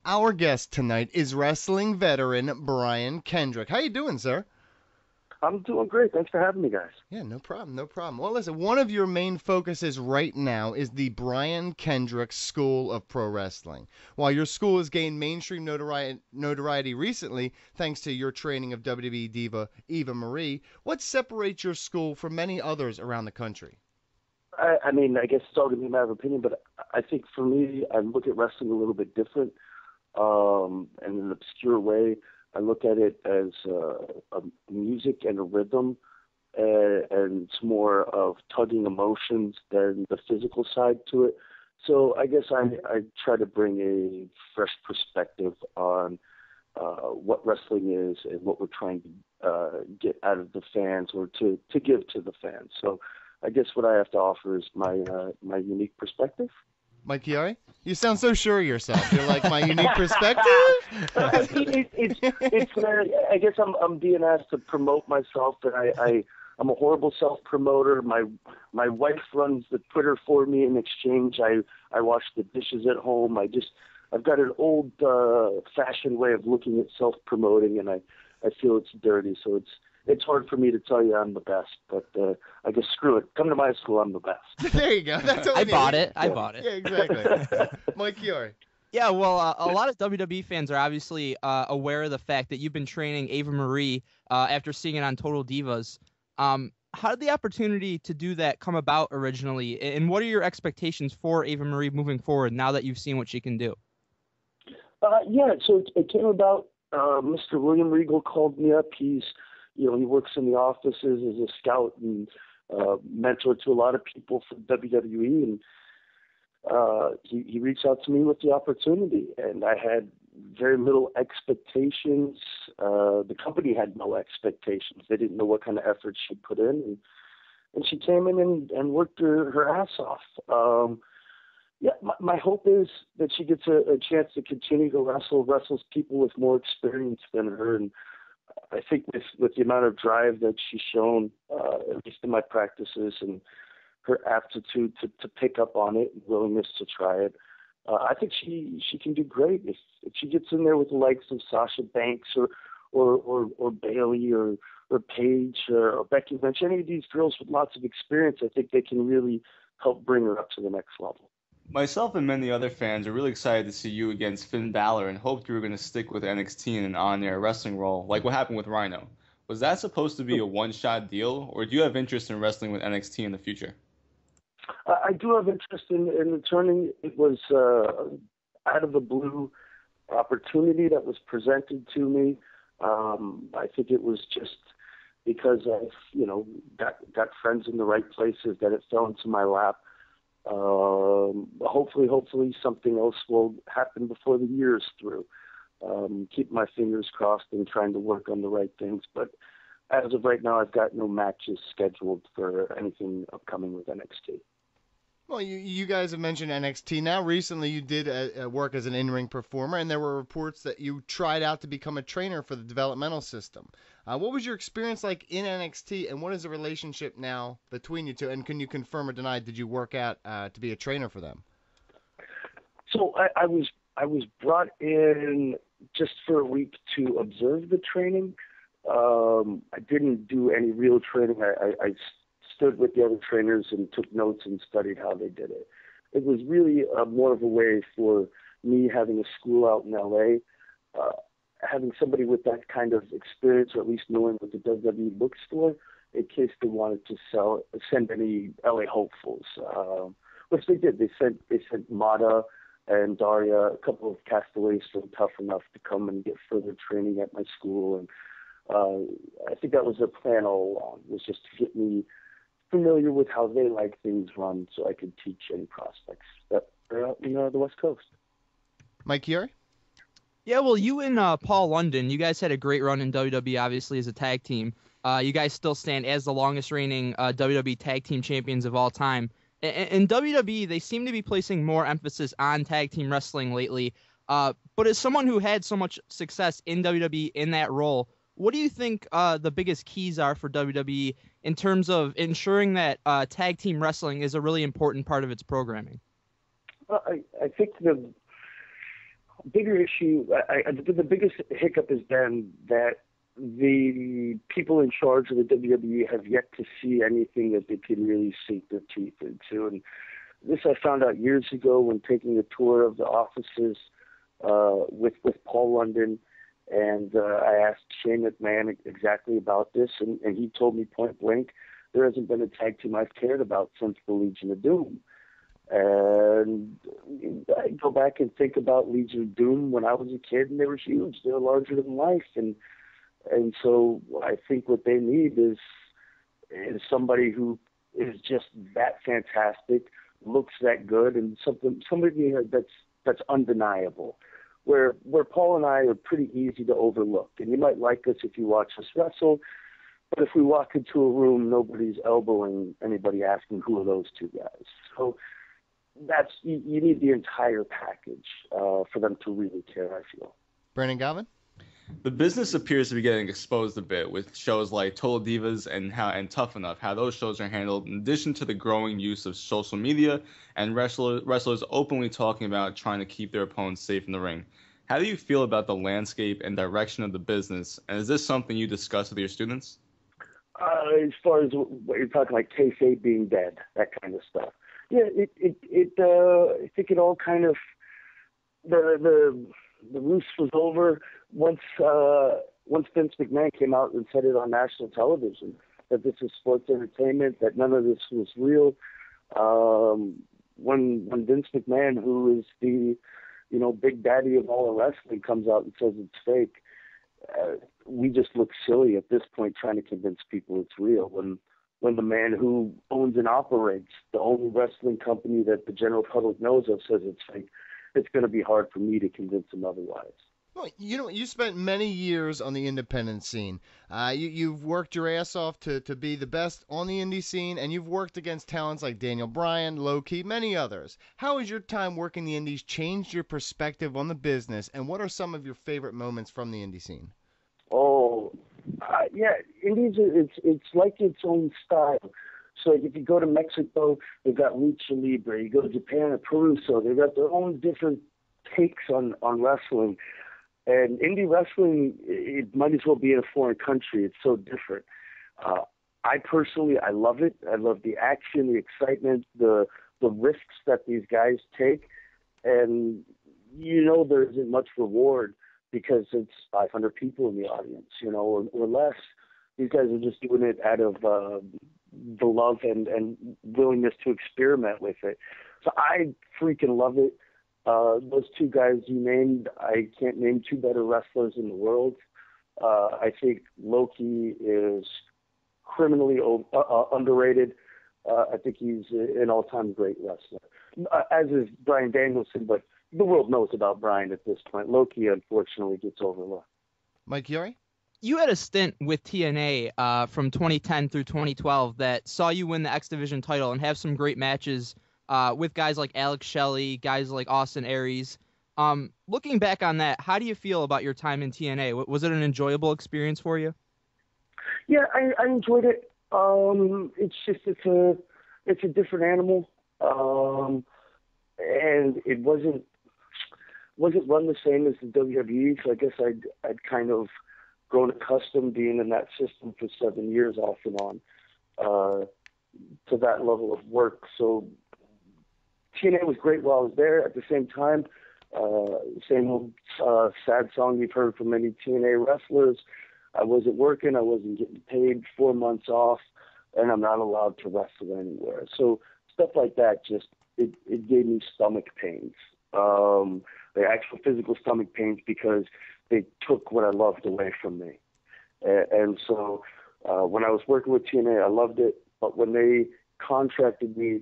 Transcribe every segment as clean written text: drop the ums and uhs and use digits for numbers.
Our guest tonight is wrestling veteran Brian Kendrick. How you doing, sir? I'm doing great. Thanks for having me, guys. Yeah, no problem, no problem. Well, listen, one of your main focuses right now is the Brian Kendrick School of Pro Wrestling. While your school has gained mainstream notoriety recently thanks to your training of WWE diva Ava Marie, what separates your school from many others around the country? I guess it's all going to be a matter of opinion, but I think for me, I look at wrestling a little bit different, and in an obscure way. I look at it as a music and a rhythm, and it's more of tugging emotions than the physical side to it. So I guess I try to bring a fresh perspective on what wrestling is and what we're trying to get out of the fans or to give to the fans. So I guess what I have to offer is my unique perspective. Mike Chiari? You sound so sure of yourself. You're like, my unique perspective? I guess I'm being asked to promote myself, and I'm a horrible self promoter. My wife runs the Twitter for me. In exchange, I wash the dishes at home. I've got an old fashioned way of looking at self promoting, and I feel it's dirty. So it's hard for me to tell you I'm the best, but I guess screw it. Come to my school, I'm the best. There you go. That's what I we bought need. it. I bought it. Yeah, exactly. Mike Chiari. Yeah, well, a lot of WWE fans are obviously aware of the fact that you've been training Ava Marie after seeing it on Total Divas. How did the opportunity to do that come about originally, and what are your expectations for Ava Marie moving forward now that you've seen what she can do? So it came about. Mr. William Regal called me up. He works in the offices as a scout and mentor to a lot of people for WWE, and he reached out to me with the opportunity, and I had very little expectations. The company had no expectations. They didn't know what kind of effort she put in, and she came in and worked her ass off. My hope is that she gets a chance to continue to wrestles people with more experience than her, and I think with the amount of drive that she's shown, at least in my practices, and her aptitude to pick up on it and willingness to try it, I think she can do great if she gets in there with the likes of Sasha Banks or Bailey or Paige or Becky Lynch. Any of these girls with lots of experience, I think they can really help bring her up to the next level. Myself and many other fans are really excited to see you against Finn Balor and hoped you were going to stick with NXT in an on-air wrestling role, like what happened with Rhino. Was that supposed to be a one-shot deal, or do you have interest in wrestling with NXT in the future? I do have interest in returning. It was out of the blue opportunity that was presented to me. I think it was just because I've got friends in the right places that it fell into my lap. Hopefully something else will happen before the year is through. Keep my fingers crossed and trying to work on the right things. But as of right now, I've got no matches scheduled for anything upcoming with NXT. Well, you guys have mentioned NXT. Now, recently you did work as an in-ring performer, and there were reports that you tried out to become a trainer for the developmental system. What was your experience like in NXT, and what is the relationship now between you two? And can you confirm or deny, did you work out to be a trainer for them? So I was brought in just for a week to observe the training. I didn't do any real training. I stood with the other trainers and took notes and studied how they did it. It was really more of a way for me having a school out in LA, having somebody with that kind of experience, or at least knowing what the WWE bookstore, in case they wanted to send any LA hopefuls, which they did. They sent Mata and Daria, a couple of castaways from Tough Enough, to come and get further training at my school. And I think that was their plan all along, was just to get me familiar with how they like things run so I could teach any prospects that are out in the West Coast. Mike Chiari? Yeah, well, you and Paul London, you guys had a great run in WWE, obviously, as a tag team. You guys still stand as the longest-reigning WWE tag team champions of all time. In WWE, they seem to be placing more emphasis on tag team wrestling lately. But as someone who had so much success in WWE in that role, what do you think the biggest keys are for WWE in terms of ensuring that tag team wrestling is a really important part of its programming? I think bigger issue, the biggest hiccup has been that the people in charge of the WWE have yet to see anything that they can really sink their teeth into. And this I found out years ago when taking a tour of the offices with Paul London, and I asked Shane McMahon exactly about this, and he told me point blank, there hasn't been a tag team I've cared about since the Legion of Doom. And I go back and think about Legion of Doom when I was a kid, and they were huge. They were larger than life, and so I think what they need is somebody who is just that fantastic, looks that good, and somebody that's undeniable. Where Paul and I are pretty easy to overlook, and you might like us if you watch us wrestle, but if we walk into a room, nobody's elbowing anybody asking who are those two guys. So you need the entire package for them to really care, I feel. Brandon Galvin? The business appears to be getting exposed a bit with shows like Total Divas and Tough Enough, how those shows are handled, in addition to the growing use of social media and wrestlers openly talking about trying to keep their opponents safe in the ring. How do you feel about the landscape and direction of the business, and is this something you discuss with your students? As far as what you're talking, like kayfabe being dead, that kind of stuff. Yeah, I think it all kind of the roost was over once Vince McMahon came out and said it on national television that this is sports entertainment, that none of this was real. When Vince McMahon, who is the big daddy of all wrestling, comes out and says it's fake, we just look silly at this point trying to convince people it's real. When the man who owns and operates the only wrestling company that the general public knows of says it's fake, it's going to be hard for me to convince him otherwise. Well, you spent many years on the independent scene. You've worked your ass off to be the best on the indie scene, and you've worked against talents like Daniel Bryan, Low-Key, many others. How has your time working the indies changed your perspective on the business, and what are some of your favorite moments from the indie scene? Oh, yeah, indies, it's like its own style. So if you go to Mexico, they've got Lucha Libre. You go to Japan or Peru, so they've got their own different takes on wrestling. And indie wrestling, it might as well be in a foreign country. It's so different. I personally love it. I love the action, the excitement, the risks that these guys take. And there isn't much reward because it's 500 people in the audience, or less. These guys are just doing it out of the love and willingness to experiment with it. So I freaking love it. Those two guys you named, I can't name two better wrestlers in the world. I think Loki is criminally underrated. I think he's an all-time great wrestler, as is Bryan Danielson, but the world knows about Bryan at this point. Loki, unfortunately, gets overlooked. Mike Chiari? You had a stint with TNA from 2010 through 2012 that saw you win the X Division title and have some great matches with guys like Alex Shelley, guys like Austin Aries. Looking back on that, how do you feel about your time in TNA? Was it an enjoyable experience for you? Yeah, I enjoyed it. It's just it's a different animal, and it wasn't run the same as the WWE. So I guess I'd kind of grown accustomed being in that system for 7 years off and on to that level of work. So TNA was great while I was there. At the same time, same old sad song you've heard from many TNA wrestlers. I wasn't working. I wasn't getting paid. 4 months off, and I'm not allowed to wrestle anywhere. So stuff like that just it gave me stomach pains. The actual physical stomach pains because they took what I loved away from me. And so when I was working with TNA, I loved it. But when they contracted me,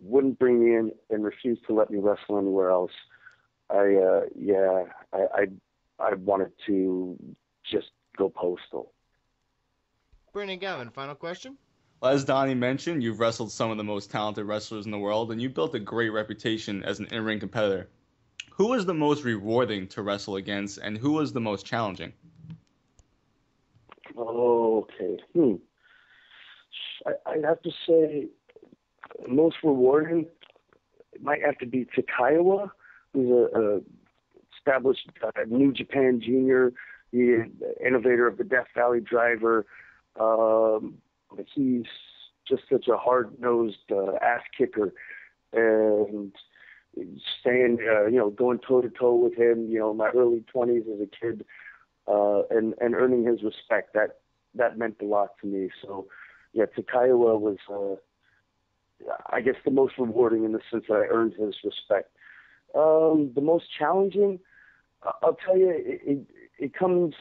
wouldn't bring me in, and refused to let me wrestle anywhere else, I wanted to just go postal. Brandon Gavin, final question? Well, as Donnie mentioned, you've wrestled some of the most talented wrestlers in the world, and you built a great reputation as an in-ring competitor. Who was the most rewarding to wrestle against, and who was the most challenging? Okay. I'd have to say most rewarding, it might have to be Takaiwa, who's a established New Japan Junior, the innovator of the Death Valley Driver. He's just such a hard-nosed ass kicker, and staying, going toe-to-toe with him, in my early 20s as a kid, and earning his respect, that meant a lot to me. So, yeah, Takaiwa was, I guess, the most rewarding in the sense that I earned his respect. The most challenging, I'll tell you, it comes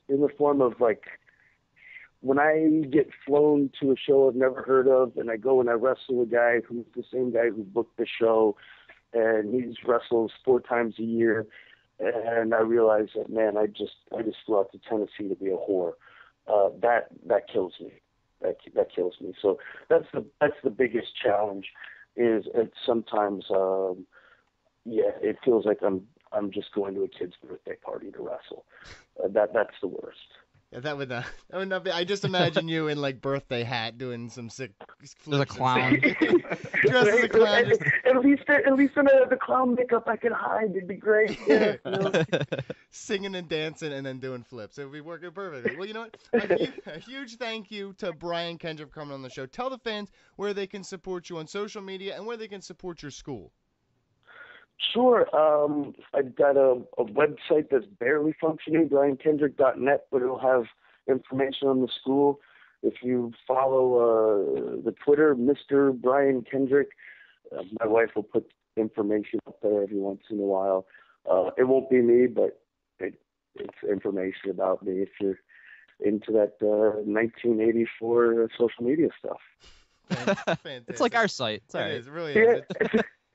in the form of, like, when I get flown to a show I've never heard of, and I go and I wrestle a guy who's the same guy who booked the show, and he wrestles 4 times a year, and I realize that, man, I just flew out to Tennessee to be a whore. That kills me. That kills me. So that's the biggest challenge. Is it sometimes, it feels like I'm just going to a kid's birthday party to wrestle. That's the worst. Yeah, that would not be. I just imagine you in like birthday hat doing some sick flips. There's a clown. Dressed as a clown. Just... At least in the clown makeup I could hide. It'd be great. Yeah, Singing and dancing and then doing flips. It would be working perfectly. Well, you know what? A huge thank you to Brian Kendrick for coming on the show. Tell the fans where they can support you on social media and where they can support your school. Sure. I've got a website that's barely functioning, briankendrick.net, but it'll have information on the school. If you follow the Twitter, Mr. Brian Kendrick, my wife will put information up there every once in a while. It won't be me, but it's information about me if you're into that 1984 social media stuff. Fantastic. It's like our site. It's all right. It really is.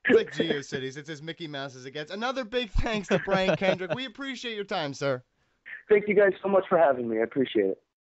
It's like GeoCities. It's as Mickey Mouse as it gets. Another big thanks to Brian Kendrick. We appreciate your time, sir. Thank you guys so much for having me. I appreciate it.